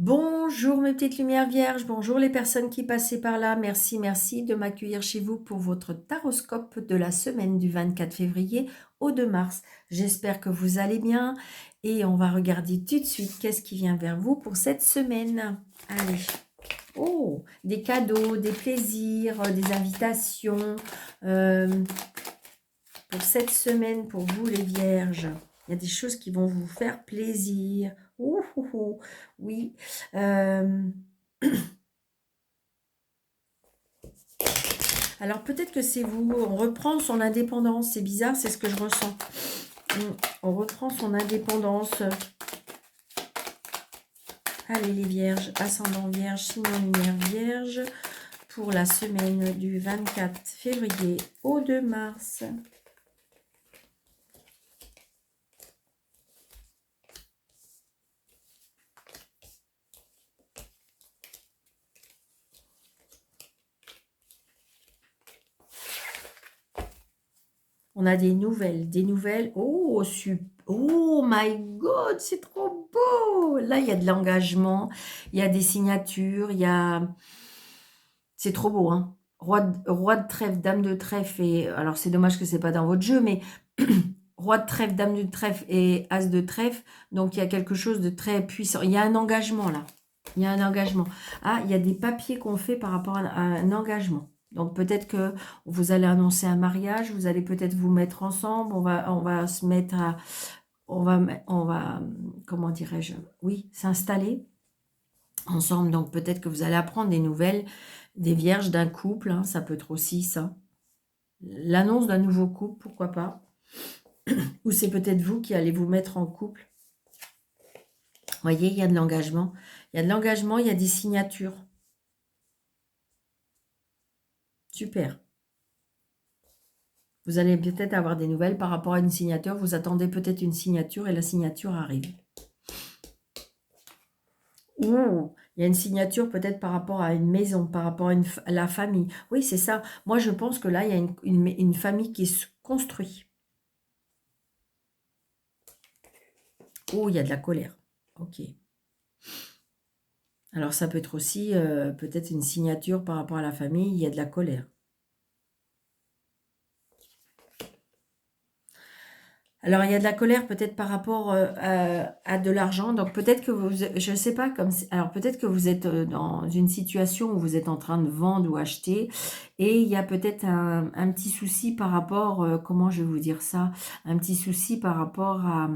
Bonjour mes petites lumières vierges, bonjour les personnes qui passaient par là. Merci, merci de m'accueillir chez vous pour votre taroscope de la semaine du 24 février au 2 mars. J'espère que vous allez bien et on va regarder tout de suite qu'est-ce qui vient vers vous pour cette semaine. Allez. Oh, des cadeaux, des plaisirs, des invitations pour cette semaine pour vous les vierges. Il y a des choses qui vont vous faire plaisir. Ouh, ouh, ouh. Oui. Euh, Alors peut-être que c'est vous. On reprend son indépendance. C'est bizarre, c'est ce que je ressens. On reprend son indépendance. Allez les vierges, ascendant vierge, signe en lumière vierge, pour la semaine du 24 février au 2 mars. On a des nouvelles, des nouvelles. Oh, oh my God, c'est trop beau. Là, il y a de l'engagement, il y a des signatures, il y a... C'est trop beau, hein. Roi de trèfle, dame de trèfle, et... Alors, c'est dommage que c'est pas dans votre jeu, mais... Roi de trèfle, dame de trèfle et as de trèfle. Donc, il y a quelque chose de très puissant. Il y a un engagement, là. Il y a un engagement. Ah, il y a des papiers qu'on fait par rapport à un engagement. Donc peut-être que vous allez annoncer un mariage, vous allez peut-être vous mettre ensemble, on va se mettre à, on va, comment dirais-je, oui, s'installer ensemble. Donc peut-être que vous allez apprendre des nouvelles des vierges d'un couple, hein, ça peut être aussi ça. L'annonce d'un nouveau couple, pourquoi pas. Ou c'est peut-être vous qui allez vous mettre en couple. Vous voyez, il y a de l'engagement. Il y a de l'engagement, il y a des signatures. Super. Vous allez peut-être avoir des nouvelles par rapport à une signature. Vous attendez peut-être une signature et la signature arrive. Ouh, il y a une signature peut-être par rapport à une maison, par rapport à la famille. Oui, c'est ça. Moi, je pense que là, il y a une famille qui se construit. Oh, il y a de la colère. Ok. Alors, ça peut être aussi peut-être une signature par rapport à la famille. Il y a de la colère. Alors, il y a de la colère peut-être par rapport à de l'argent. Donc, peut-être que vous, je ne sais pas, alors peut-être que vous êtes dans une situation où vous êtes en train de vendre ou acheter et il y a peut-être un petit souci par rapport, comment je vais vous dire ça, un petit souci par rapport à,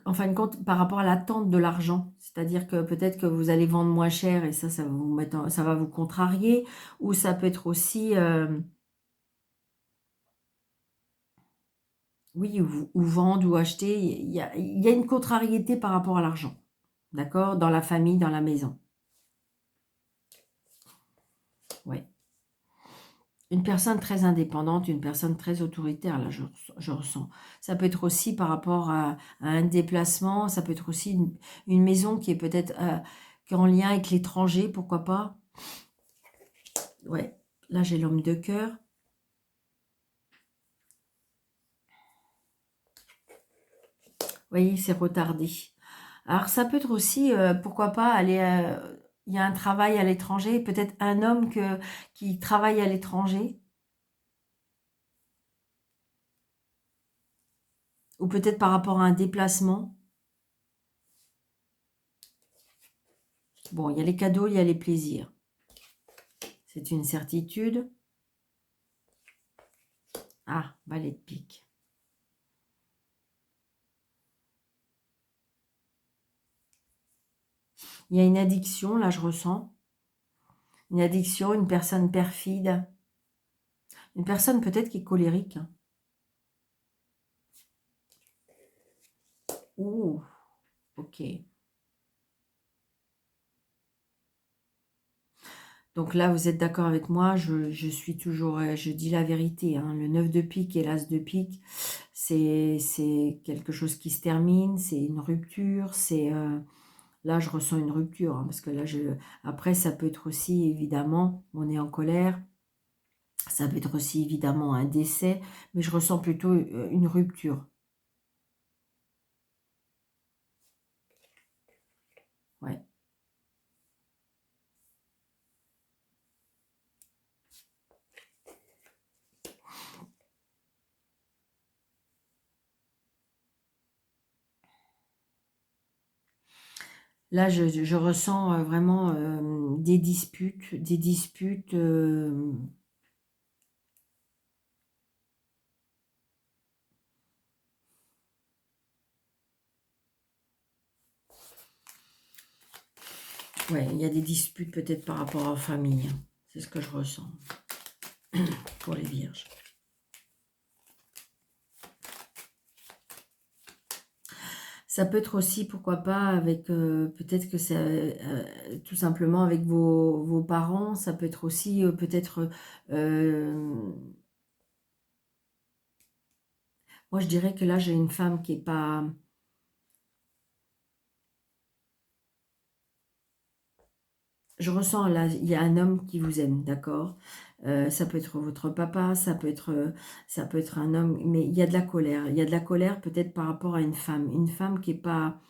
en fin de compte, par rapport à l'attente de l'argent. C'est-à-dire que peut-être que vous allez vendre moins cher et ça va vous mettre, ça va vous contrarier, ou ça peut être aussi... oui, ou vendre ou acheter, il y a une contrariété par rapport à l'argent, d'accord? Dans la famille, dans la maison. Ouais. Une personne très indépendante, une personne très autoritaire, là, je ressens. Ça peut être aussi par rapport à un déplacement, ça peut être aussi une maison qui est peut-être qui est en lien avec l'étranger, pourquoi pas? Ouais, là, j'ai l'homme de cœur. Vous voyez, c'est retardé. Alors, ça peut être aussi, pourquoi pas, aller... il y a un travail à l'étranger, peut-être un homme qui travaille à l'étranger, ou peut-être par rapport à un déplacement. Bon, il y a les cadeaux, il y a les plaisirs. C'est une certitude. Ah, valet de pique. Il y a une addiction, là, je ressens. Une addiction, une personne perfide. Une personne peut-être qui est colérique. Ouh, ok. Donc là, vous êtes d'accord avec moi, je suis toujours, je dis la vérité, hein, le 9 de pique et l'as de pique, c'est quelque chose qui se termine, c'est une rupture, là je ressens une rupture, hein, parce que là, après ça peut être aussi évidemment, on est en colère, ça peut être aussi évidemment un décès, mais je ressens plutôt une rupture. Là, je ressens vraiment des disputes, des disputes. Ouais, il y a des disputes peut-être par rapport à la famille, hein. C'est ce que je ressens pour les vierges. Ça peut être aussi, pourquoi pas, avec peut-être que c'est tout simplement avec vos parents. Ça peut être aussi peut-être... moi, je dirais que là, j'ai une femme qui est pas... Je ressens là, il y a un homme qui vous aime, d'accord? Ça peut être votre papa, ça peut être un homme, mais il y a de la colère. Il y a de la colère peut-être par rapport à une femme qui est pas...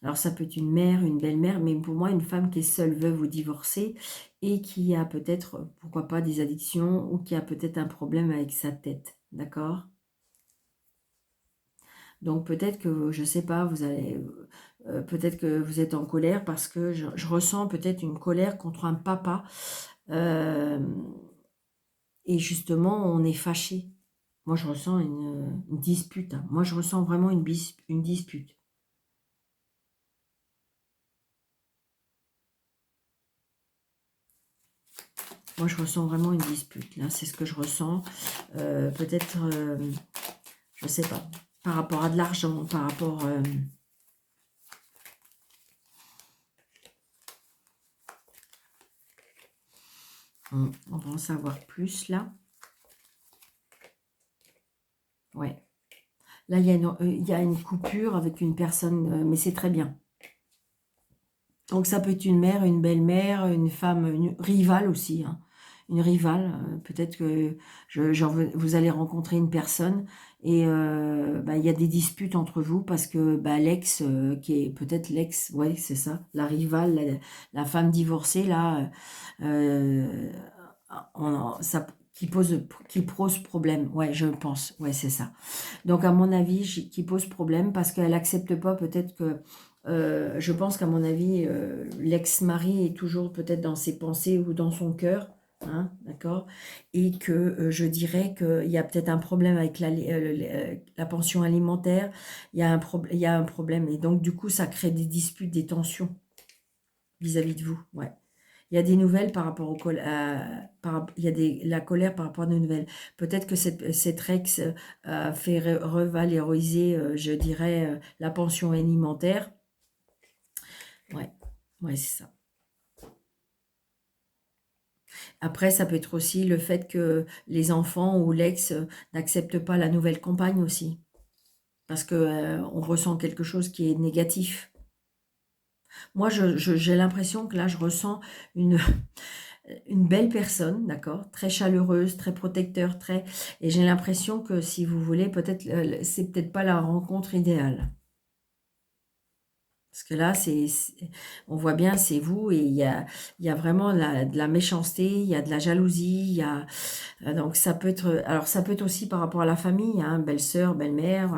Alors ça peut être une mère, une belle-mère, mais pour moi, une femme qui est seule, veuve ou divorcée, et qui a peut-être, pourquoi pas, des addictions, ou qui a peut-être un problème avec sa tête, d'accord? Donc peut-être que, je sais pas, vous allez... peut-être que vous êtes en colère parce que je ressens peut-être une colère contre un papa. euh, et justement, on est fâché. Moi, je ressens une dispute, hein. Moi, je ressens vraiment une dispute. Moi, je ressens vraiment une dispute. Là, c'est ce que je ressens. Peut-être, je sais pas, par rapport à de l'argent, par rapport... on va en savoir plus, là. Ouais. Là, il y a une coupure avec une personne, mais c'est très bien. Donc, ça peut être une mère, une belle-mère, une femme, une rivale aussi, hein. Une rivale. Peut-être que vous allez rencontrer une personne et bah, il y a des disputes entre vous parce que bah, l'ex, qui est peut-être l'ex, ouais, c'est ça, la rivale, la femme divorcée, là, euh, qui pose problème. Ouais, je pense. Ouais, c'est ça. Donc, à mon avis, qui pose problème parce qu'elle n'accepte pas peut-être que... je pense qu'à mon avis, l'ex-mari est toujours peut-être dans ses pensées ou dans son cœur, hein, d'accord? Et que je dirais qu'il y a peut-être un problème avec la pension alimentaire, il y a un problème. Et donc, du coup, ça crée des disputes, des tensions vis-à-vis de vous. Ouais. Il y a des nouvelles par rapport il y a la colère par rapport à des nouvelles. Peut-être que cette ex fait revaloriser, je dirais, la pension alimentaire. Ouais, ouais, c'est ça. Après, ça peut être aussi le fait que les enfants ou l'ex n'acceptent pas la nouvelle compagne aussi. Parce que on ressent quelque chose qui est négatif. Moi, j'ai l'impression que là, je ressens une, une belle personne, d'accord, très chaleureuse, très protecteur, très... Et j'ai l'impression que si vous voulez, peut-être, c'est peut-être pas la rencontre idéale. Parce que là, on voit bien, c'est vous, et il y a vraiment de la méchanceté, il y a de la jalousie, donc ça peut être... Alors, ça peut être aussi par rapport à la famille, hein, belle-sœur, belle-mère.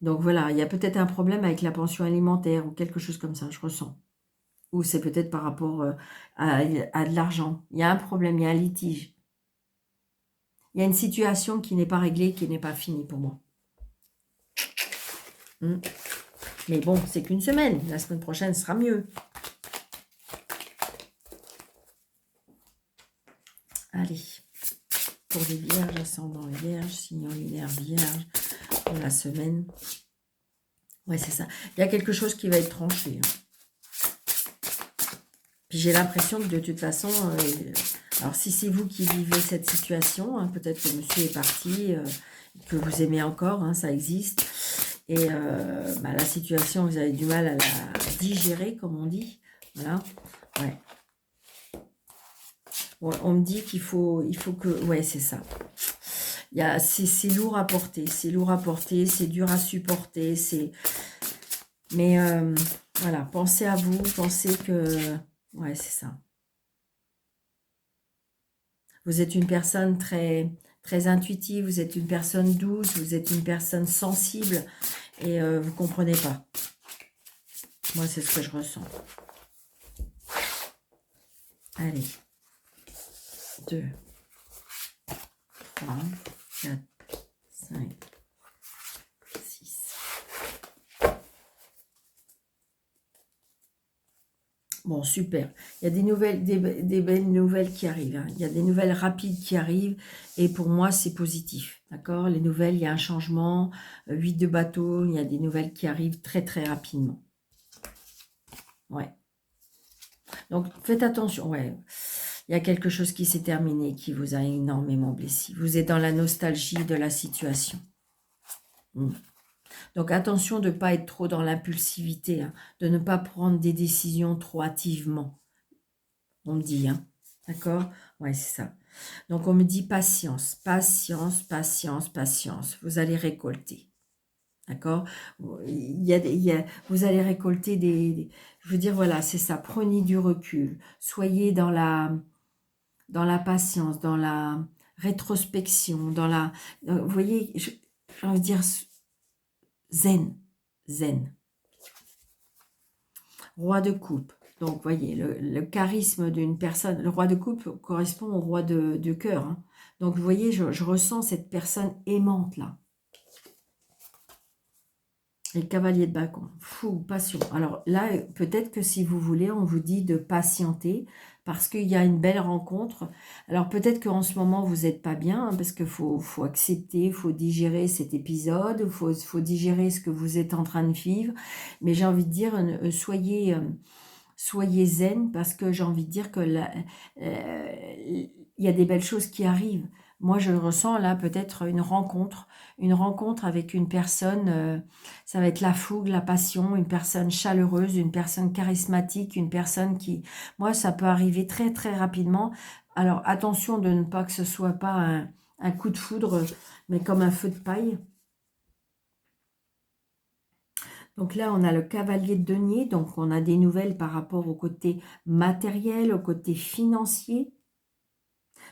Donc voilà, il y a peut-être un problème avec la pension alimentaire ou quelque chose comme ça, je ressens. Ou c'est peut-être par rapport à de l'argent. Il y a un problème, il y a un litige. Il y a une situation qui n'est pas réglée, qui n'est pas finie pour moi. Hmm. Mais bon, c'est qu'une semaine. La semaine prochaine sera mieux. Allez, pour les vierges, ascendant vierge, signe lunaire vierge, pour la semaine. Ouais, c'est ça. Il y a quelque chose qui va être tranché, hein. Puis j'ai l'impression que de toute façon, alors si c'est vous qui vivez cette situation, hein, peut-être que monsieur est parti, que vous aimez encore, hein, ça existe. Et bah, la situation, vous avez du mal à la digérer, comme on dit. Voilà. Ouais. Bon, on me dit il faut que... Ouais, c'est ça. C'est lourd à porter. C'est lourd à porter. C'est dur à supporter. Mais voilà, pensez à vous. Pensez que... Ouais, c'est ça. Vous êtes une personne très, très intuitive, vous êtes une personne douce, vous êtes une personne sensible et vous ne comprenez pas. Moi, c'est ce que je ressens. Allez. 2, 3, 4, 5, 6. Bon, super. Il y a des nouvelles, des belles nouvelles qui arrivent. Hein. Il y a des nouvelles rapides qui arrivent. Et pour moi, c'est positif. D'accord? Les nouvelles, il y a un changement. 8 de bateau. Il y a des nouvelles qui arrivent très, très rapidement. Ouais. Donc, faites attention. Ouais. Il y a quelque chose qui s'est terminé, qui vous a énormément blessé. Vous êtes dans la nostalgie de la situation. Donc, attention de ne pas être trop dans l'impulsivité, hein, de ne pas prendre des décisions trop hâtivement. On me dit, hein. D'accord? Ouais, c'est ça. Donc, on me dit patience, patience, patience, patience. Vous allez récolter. D'accord? Vous allez récolter je veux dire, voilà, c'est ça. Prenez du recul. Soyez dans la patience, dans la rétrospection, dans la... vous voyez, j'ai envie de dire zen, zen. Roi de coupe. Donc, vous voyez, le charisme d'une personne, le roi de coupe correspond au roi de cœur. Hein. Donc, vous voyez, je ressens cette personne aimante, là. Et le cavalier de bâton, fou, passion. Alors là, peut-être que si vous voulez, on vous dit de patienter parce qu'il y a une belle rencontre. Alors peut-être qu'en ce moment, vous n'êtes pas bien hein, parce qu'il faut accepter, il faut digérer cet épisode, il faut digérer ce que vous êtes en train de vivre. Mais j'ai envie de dire, soyez zen parce que j'ai envie de dire que il y a des belles choses qui arrivent. Moi, je ressens là peut-être une rencontre avec une personne, ça va être la fougue, la passion, une personne chaleureuse, une personne charismatique, une personne qui... Moi, ça peut arriver très, très rapidement. Alors, attention de ne pas que ce soit pas un coup de foudre, mais comme un feu de paille. Donc là, on a le cavalier de denier, donc on a des nouvelles par rapport au côté matériel, au côté financier.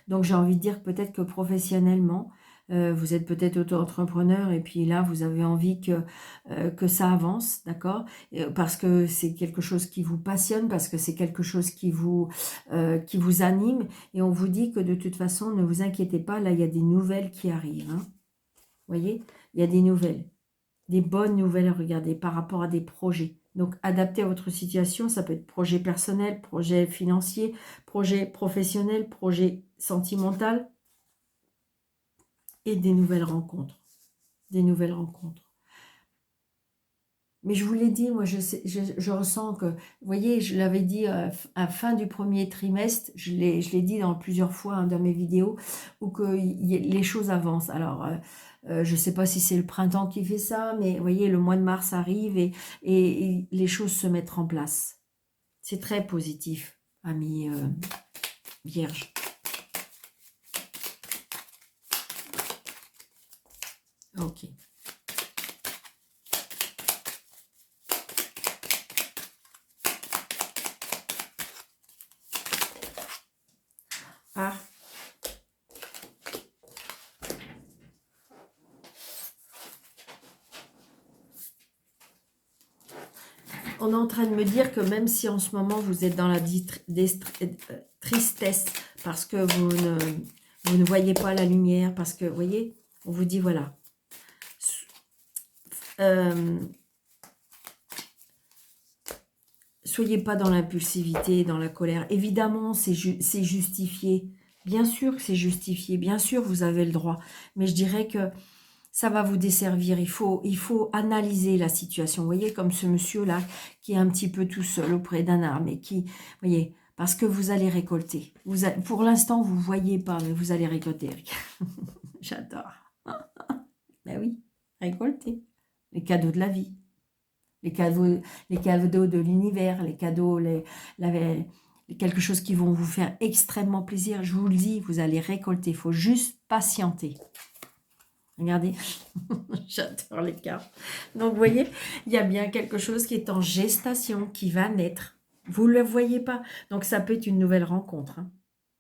Donc j'ai envie de dire peut-être que professionnellement, vous êtes peut-être auto-entrepreneur et puis là, vous avez envie que ça avance, d'accord? Parce que c'est quelque chose qui vous passionne, parce que c'est quelque chose qui vous anime. Et on vous dit que de toute façon, ne vous inquiétez pas, là, il y a des nouvelles qui arrivent. Hein. Vous voyez? Il y a des nouvelles. Des bonnes nouvelles, regardez, par rapport à des projets. Donc, adapté à votre situation, ça peut être projet personnel, projet financier, projet professionnel, projet sentimental et des nouvelles rencontres. Des nouvelles rencontres. Mais je vous l'ai dit, moi, je ressens que, vous voyez, je l'avais dit à la fin du premier trimestre, je l'ai dit plusieurs fois hein, dans mes vidéos, où que les choses avancent. Alors, je ne sais pas si c'est le printemps qui fait ça, mais vous voyez, le mois de mars arrive et les choses se mettent en place. C'est très positif, amis vierges. Ok. Ah. On est en train de me dire que même si en ce moment vous êtes dans la tristesse parce que vous ne voyez pas la lumière, parce que, vous voyez, on vous dit voilà. Soyez pas dans l'impulsivité, dans la colère. Évidemment, c'est justifié. Bien sûr que c'est justifié. Bien sûr, vous avez le droit. Mais je dirais que ça va vous desservir. Il faut analyser la situation. Vous voyez, comme ce monsieur-là, qui est un petit peu tout seul auprès d'un arbre. Et qui, vous voyez, parce que vous allez récolter. Pour l'instant, vous ne voyez pas, mais vous allez récolter. J'adore. Ben oui, récolter. Les cadeaux de la vie. Les cadeaux de l'univers, les cadeaux, quelque chose qui vont vous faire extrêmement plaisir. Je vous le dis, vous allez récolter. Il faut juste patienter. Regardez, j'adore les cartes. Donc, vous voyez, il y a bien quelque chose qui est en gestation, qui va naître. Vous ne le voyez pas. Donc, ça peut être une nouvelle rencontre. Hein.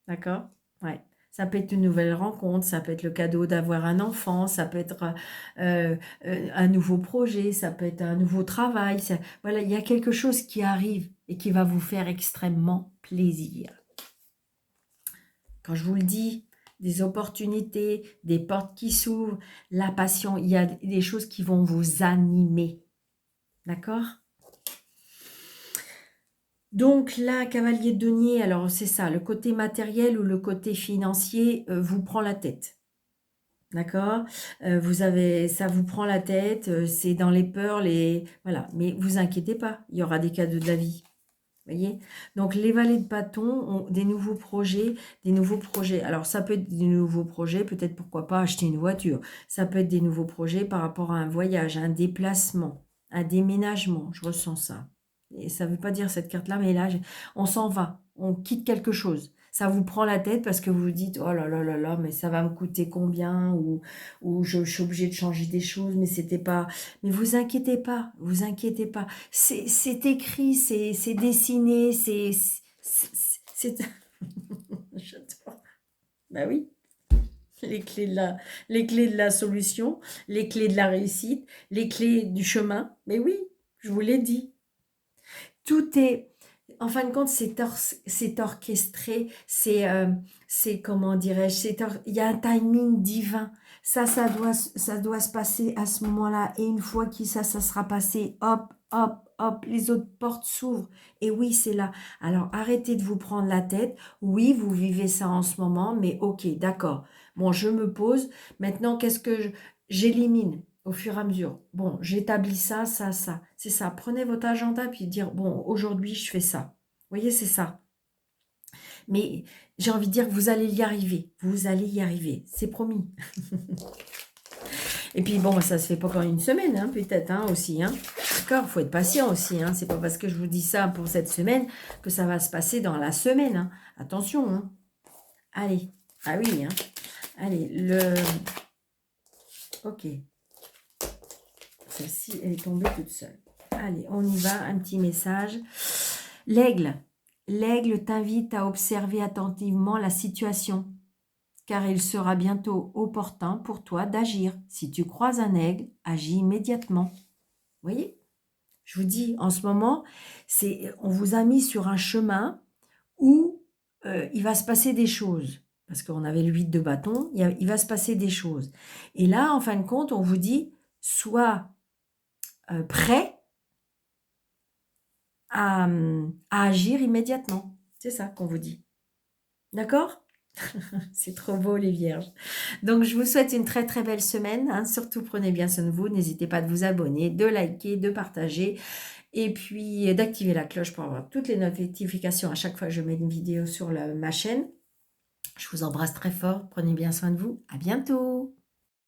D'accord? Ouais. Ça peut être une nouvelle rencontre, ça peut être le cadeau d'avoir un enfant, ça peut être un nouveau projet, ça peut être un nouveau travail. Voilà, il y a quelque chose qui arrive et qui va vous faire extrêmement plaisir. Quand je vous le dis, des opportunités, des portes qui s'ouvrent, la passion, il y a des choses qui vont vous animer. D'accord? Donc là, cavalier de denier, alors c'est ça, le côté matériel ou le côté financier vous prend la tête. D'accord? Ça vous prend la tête, c'est dans les peurs, voilà. Mais vous inquiétez pas, il y aura des cadeaux de la vie. Voyez? Donc les valets de bâton ont des nouveaux projets, des nouveaux projets. Alors ça peut être des nouveaux projets, peut-être pourquoi pas acheter une voiture. Ça peut être des nouveaux projets par rapport à un voyage, un déplacement, un déménagement. Je ressens ça. Et ça ne veut pas dire cette carte-là, mais là, on s'en va, on quitte quelque chose. Ça vous prend la tête parce que vous vous dites, oh là là là là, mais ça va me coûter combien, ou je suis obligée de changer des choses, mais c'était pas. Mais vous inquiétez pas, vous inquiétez pas. C'est écrit, c'est dessiné, J'adore. Bah oui, les clés de la solution, les clés de la réussite, les clés du chemin. Mais oui, je vous l'ai dit. Tout est, en fin de compte, c'est orchestré, comment dirais-je, il y a un timing divin. Ça doit se passer à ce moment-là. Et une fois que ça sera passé, hop, hop, hop, les autres portes s'ouvrent. Et oui, c'est là. Alors, arrêtez de vous prendre la tête. Oui, vous vivez ça en ce moment, mais ok, d'accord. Bon, je me pose. Maintenant, j'élimine au fur et à mesure. Bon, j'établis ça, ça, ça. C'est ça. Prenez votre agenda puis dire, bon, aujourd'hui, je fais ça. Vous voyez, c'est ça. Mais j'ai envie de dire que vous allez y arriver. Vous allez y arriver. C'est promis. Et puis, bon, ça se fait pas qu'en une semaine, hein, peut-être, hein, aussi. Hein. D'accord, il faut être patient aussi. Hein. C'est pas parce que je vous dis ça pour cette semaine que ça va se passer dans la semaine. Hein. Attention. Hein. Allez. Ah oui. Hein. Allez, Ok. Celle-ci, elle est tombée toute seule. Allez, on y va, un petit message. L'aigle. L'aigle t'invite à observer attentivement la situation, car il sera bientôt opportun pour toi d'agir. Si tu croises un aigle, agis immédiatement. Vous voyez? Je vous dis, en ce moment, on vous a mis sur un chemin où il va se passer des choses. Parce qu'on avait le 8 de bâton, il va se passer des choses. Et là, en fin de compte, on vous dit, sois prêt à agir immédiatement. C'est ça qu'on vous dit. D'accord? C'est trop beau les vierges. Donc je vous souhaite une très très belle semaine. Hein. Surtout prenez bien soin de vous. N'hésitez pas de vous abonner, de liker, de partager. Et puis d'activer la cloche pour avoir toutes les notifications à chaque fois que je mets une vidéo sur ma chaîne. Je vous embrasse très fort. Prenez bien soin de vous. À bientôt.